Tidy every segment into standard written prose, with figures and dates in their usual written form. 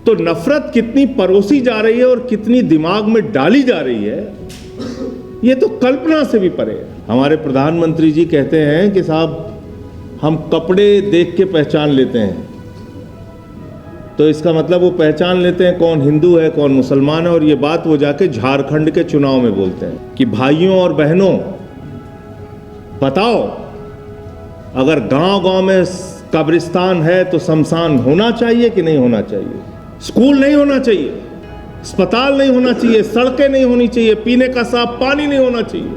तो नफरत कितनी परोसी जा रही है और कितनी दिमाग में डाली जा रही है, ये तो कल्पना से भी परे है। हमारे प्रधानमंत्री जी कहते हैं कि साहब हम कपड़े देख के पहचान लेते हैं, तो इसका मतलब वो पहचान लेते हैं कौन हिंदू है कौन मुसलमान है। और ये बात वो जाके झारखंड के चुनाव में बोलते हैं कि भाइयों और बहनों बताओ, अगर गांव-गांव में कब्रिस्तान है तो शमशान होना चाहिए कि नहीं होना चाहिए? स्कूल नहीं होना चाहिए, अस्पताल नहीं होना चाहिए, सड़कें नहीं होनी चाहिए, पीने का साफ पानी नहीं होना चाहिए,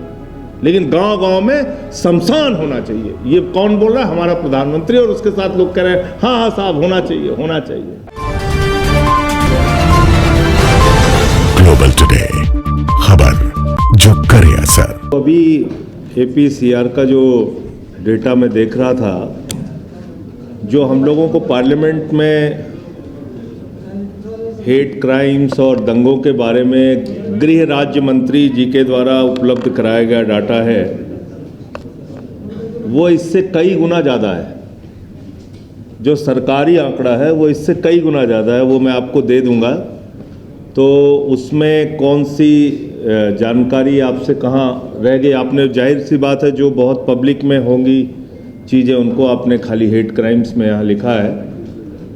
लेकिन गांव-गांव में शमशान होना चाहिए। ये कौन बोल रहा है? हमारा प्रधानमंत्री। और उसके साथ लोग कह रहे हैं हाँ हाँ साहब होना चाहिए, होना चाहिए। ग्लोबल टुडे, खबर जो करे असर। अभी APCR का जो डेटा मैं देख रहा था, जो हम लोगों को पार्लियामेंट में हेट क्राइम्स और दंगों के बारे में गृह राज्य मंत्री जी के द्वारा उपलब्ध कराया गया डाटा है, वो इससे कई गुना ज़्यादा है। जो सरकारी आंकड़ा है वो इससे कई गुना ज़्यादा है, वो मैं आपको दे दूंगा। तो उसमें कौन सी जानकारी आपसे कहाँ रह गई? आपने, जाहिर सी बात है, जो बहुत पब्लिक में होंगी चीज़ें उनको आपने खाली हेट क्राइम्स में यहाँ लिखा है,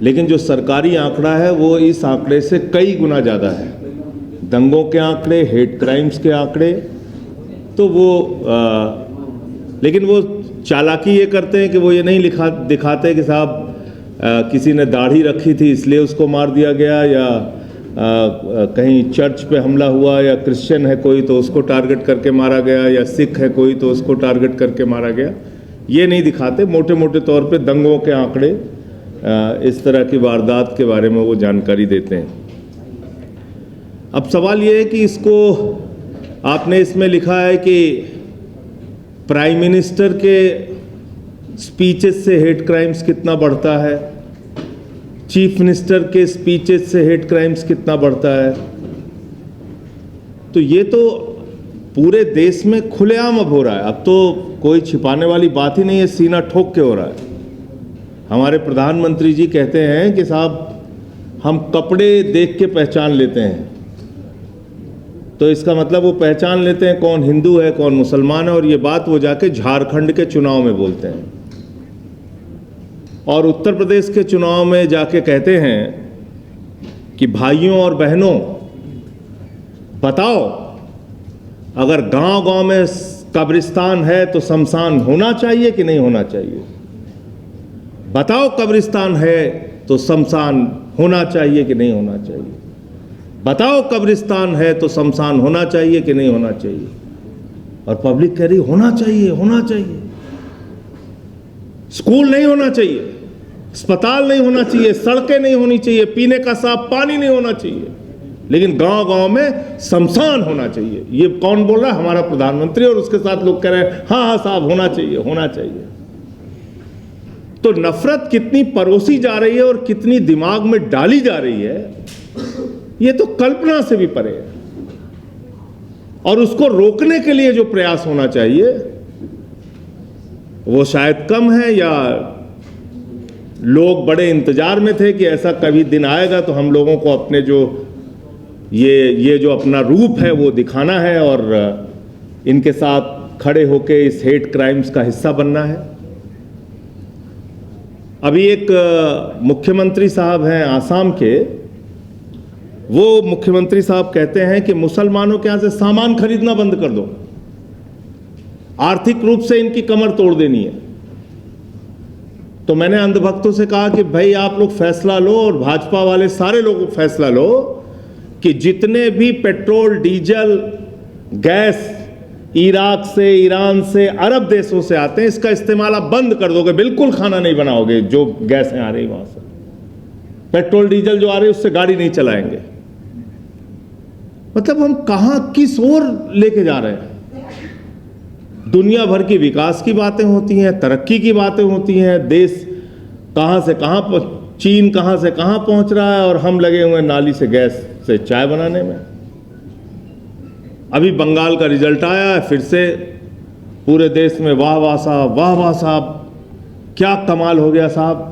लेकिन जो सरकारी आंकड़ा है वो इस आंकड़े से कई गुना ज़्यादा है। दंगों के आंकड़े, हेट क्राइम्स के आंकड़े, तो वो लेकिन वो चालाकी ये करते हैं कि वो ये नहीं दिखाते कि साहब किसी ने दाढ़ी रखी थी इसलिए उसको मार दिया गया, या कहीं चर्च पे हमला हुआ, या क्रिश्चियन है कोई तो उसको टारगेट करके मारा गया, या सिख है कोई तो उसको टारगेट करके मारा गया। ये नहीं दिखाते। मोटे मोटे तौर पे दंगों के आंकड़े, इस तरह की वारदात के बारे में वो जानकारी देते हैं। अब सवाल ये है कि इसको आपने इसमें लिखा है कि प्राइम मिनिस्टर के स्पीचेस से हेट क्राइम्स कितना बढ़ता है, चीफ मिनिस्टर के स्पीचेस से हेट क्राइम्स कितना बढ़ता है। तो ये तो पूरे देश में खुलेआम अब हो रहा है। अब तो कोई छिपाने वाली बात ही नहीं है, सीना ठोक के हो रहा है। हमारे प्रधानमंत्री जी कहते हैं कि साहब हम कपड़े देख के पहचान लेते हैं, तो इसका मतलब वो पहचान लेते हैं कौन हिंदू है कौन मुसलमान है। और ये बात वो जाके झारखंड के चुनाव में बोलते हैं, और उत्तर प्रदेश के चुनाव में जाके कहते हैं कि भाइयों और बहनों बताओ, अगर गांव-गांव में कब्रिस्तान है तो शमशान होना चाहिए कि नहीं होना चाहिए? बताओ, कब्रिस्तान है तो शमशान होना चाहिए कि नहीं होना चाहिए? बताओ, कब्रिस्तान है तो शमशान होना चाहिए कि नहीं होना चाहिए? और पब्लिक कह रही होना चाहिए, होना चाहिए। स्कूल नहीं होना चाहिए, अस्पताल नहीं होना चाहिए, सड़कें नहीं होनी चाहिए, पीने का साफ पानी नहीं होना चाहिए, लेकिन गांव-गांव में शमशान होना चाहिए। ये कौन बोल रहा है? हमारा प्रधानमंत्री। और उसके साथ लोग कह रहे हैं हाँ हाँ साहब होना चाहिए, होना चाहिए। तो नफरत कितनी परोसी जा रही है और कितनी दिमाग में डाली जा रही है, ये तो कल्पना से भी परे है। और उसको रोकने के लिए जो प्रयास होना चाहिए वो शायद कम है, या लोग बड़े इंतजार में थे कि ऐसा कभी दिन आएगा तो हम लोगों को अपने जो ये जो अपना रूप है वो दिखाना है और इनके साथ खड़े होके इस हेट क्राइम्स का हिस्सा बनना है। अभी एक मुख्यमंत्री साहब हैं आसाम के, वो मुख्यमंत्री साहब कहते हैं कि मुसलमानों के यहाँ से सामान खरीदना बंद कर दो, आर्थिक रूप से इनकी कमर तोड़ देनी है। तो मैंने अंधभक्तों से कहा कि भाई आप लोग फैसला लो, और भाजपा वाले सारे लोग फैसला लो कि जितने भी पेट्रोल, डीजल, गैस इराक से, ईरान से, अरब देशों से आते हैं, इसका इस्तेमाल आप बंद कर दोगे, बिल्कुल खाना नहीं बनाओगे। जो गैसें आ रही वहां से, पेट्रोल डीजल जो आ रही है उससे गाड़ी नहीं चलाएंगे। मतलब हम कहां किस ओर लेके जा रहे हैं? दुनिया भर की विकास की बातें होती हैं, तरक्की की बातें होती हैं, देश कहां से कहां, चीन कहां से कहां पहुंच रहा है, और हम लगे हुए नाली से गैस से चाय बनाने में। अभी बंगाल का रिजल्ट आया है, फिर से पूरे देश में वाह वाह साहब, वाह वाह साहब, क्या कमाल हो गया साहब।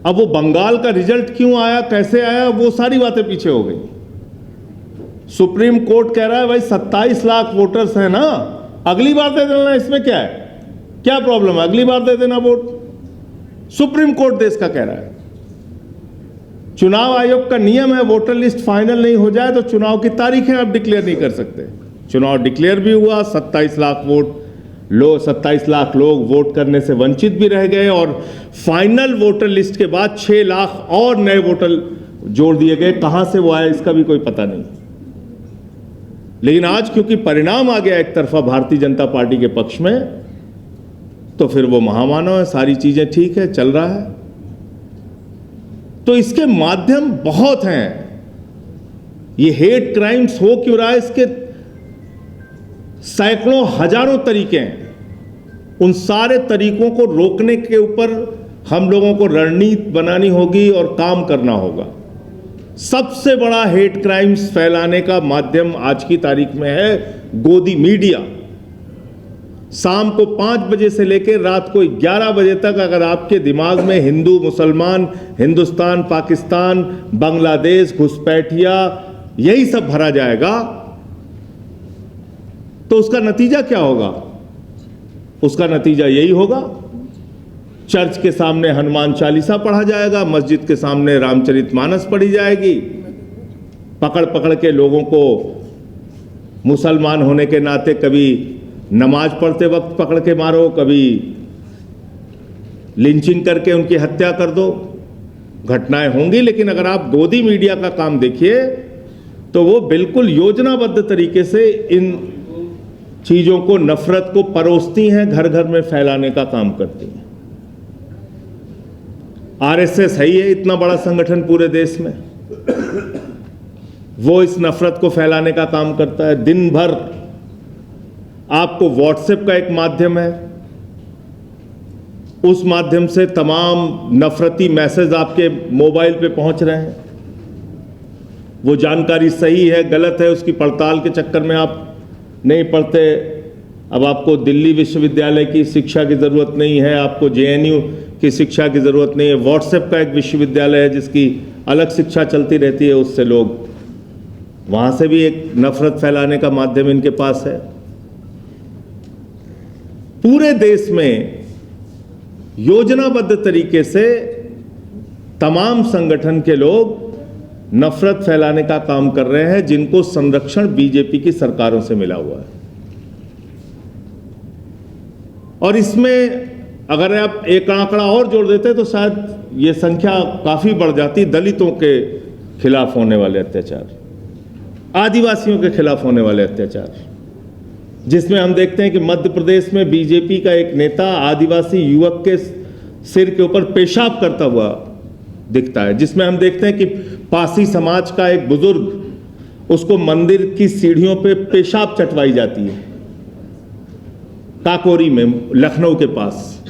अब वो बंगाल का रिजल्ट क्यों आया, कैसे आया, वो सारी बातें पीछे हो गई। सुप्रीम कोर्ट कह रहा है भाई 27 लाख वोटर्स हैं ना, अगली बार दे देना, इसमें क्या है, क्या प्रॉब्लम है, अगली बार दे देना वोट। सुप्रीम कोर्ट देश का कह रहा है। चुनाव आयोग का नियम है, वोटर लिस्ट फाइनल नहीं हो जाए तो चुनाव की तारीखें आप डिक्लेयर नहीं कर सकते। चुनाव डिक्लेयर भी हुआ, 27 लाख लोग वोट करने से वंचित भी रह गए, और फाइनल वोटर लिस्ट के बाद 6 लाख और नए वोटर जोड़ दिए गए। कहां से वो आया इसका भी कोई पता नहीं। लेकिन आज क्योंकि परिणाम आ गया एक तरफा भारतीय जनता पार्टी के पक्ष में, तो फिर वो महामानव है, सारी चीजें ठीक है, चल रहा है। तो इसके माध्यम बहुत हैं। ये हेट क्राइम्स हो क्यों रहा है, इसके सैकड़ों हजारों तरीके हैं। उन सारे तरीकों को रोकने के ऊपर हम लोगों को रणनीति बनानी होगी और काम करना होगा। सबसे बड़ा हेट क्राइम्स फैलाने का माध्यम आज की तारीख में है गोदी मीडिया। शाम को 5 बजे से लेकर रात को 11 बजे तक अगर आपके दिमाग में हिंदू, मुसलमान, हिंदुस्तान, पाकिस्तान, बांग्लादेश, घुसपैठिया, यही सब भरा जाएगा, तो उसका नतीजा क्या होगा? उसका नतीजा यही होगा, चर्च के सामने हनुमान चालीसा पढ़ा जाएगा, मस्जिद के सामने रामचरितमानस पढ़ी जाएगी, पकड़ पकड़ के लोगों को मुसलमान होने के नाते कभी नमाज पढ़ते वक्त पकड़ के मारो, कभी लिंचिंग करके उनकी हत्या कर दो। घटनाएं होंगी, लेकिन अगर आप गोदी मीडिया का काम देखिए तो वो बिल्कुल योजनाबद्ध तरीके से इन चीजों को, नफरत को परोसती हैं, घर घर में फैलाने का काम करती हैं। आरएसएस है ही है इतना बड़ा संगठन पूरे देश में, वो इस नफरत को फैलाने का काम करता है। दिन भर आपको व्हाट्सएप का एक माध्यम है, उस माध्यम से तमाम नफरती मैसेज आपके मोबाइल पे पहुंच रहे हैं। वो जानकारी सही है, गलत है, उसकी पड़ताल के चक्कर में आप नहीं पढ़ते। अब आपको दिल्ली विश्वविद्यालय की शिक्षा की ज़रूरत नहीं है, आपको जेएनयू की शिक्षा की ज़रूरत नहीं है। व्हाट्सएप का एक विश्वविद्यालय है जिसकी अलग शिक्षा चलती रहती है, उससे लोग, वहाँ से भी एक नफरत फैलाने का माध्यम इनके पास है। पूरे देश में योजनाबद्ध तरीके से तमाम संगठन के लोग नफरत फैलाने का काम कर रहे हैं, जिनको संरक्षण बीजेपी की सरकारों से मिला हुआ है। और इसमें अगर आप एक आंकड़ा और जोड़ देते तो शायद ये संख्या काफी बढ़ जाती। दलितों के खिलाफ होने वाले अत्याचार, आदिवासियों के खिलाफ होने वाले अत्याचार, जिसमें हम देखते हैं कि मध्य प्रदेश में बीजेपी का एक नेता आदिवासी युवक के सिर के ऊपर पेशाब करता हुआ दिखता है, जिसमें हम देखते हैं कि पासी समाज का एक बुजुर्ग, उसको मंदिर की सीढ़ियों पे पेशाब चटवाई जाती है, काकोरी में, लखनऊ के पास,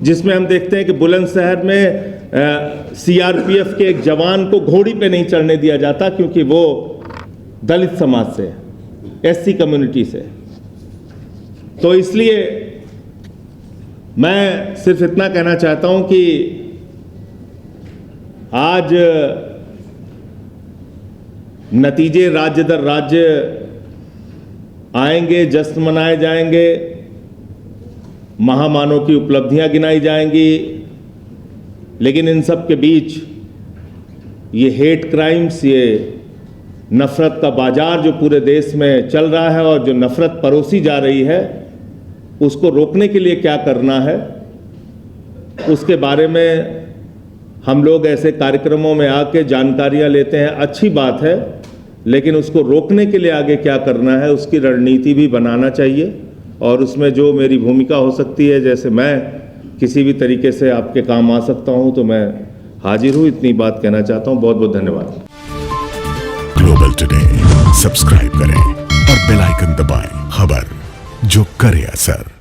जिसमें हम देखते हैं कि बुलंदशहर में सीआरपीएफ के एक जवान को घोड़ी पे नहीं चढ़ने दिया जाता क्योंकि वो दलित समाज से, एससी कम्युनिटी से। तो इसलिए मैं सिर्फ इतना कहना चाहता हूं कि आज नतीजे राज्य दर राज्य आएंगे, जश्न मनाए जाएंगे, महामानव की उपलब्धियां गिनाई जाएंगी, लेकिन इन सब के बीच ये हेट क्राइम्स, ये नफरत का बाजार जो पूरे देश में चल रहा है और जो नफरत परोसी जा रही है, उसको रोकने के लिए क्या करना है, उसके बारे में हम लोग ऐसे कार्यक्रमों में आके जानकारियां लेते हैं, अच्छी बात है, लेकिन उसको रोकने के लिए आगे क्या करना है उसकी रणनीति भी बनाना चाहिए। और उसमें जो मेरी भूमिका हो सकती है, जैसे मैं किसी भी तरीके से आपके काम आ सकता हूं, तो मैं हाजिर हूं। इतनी बात कहना चाहता हूं। बहुत बहुत धन्यवाद। ग्लोबल टुडे सब्सक्राइब करें और बेल आइकन दबाएं। खबर जो करे असर।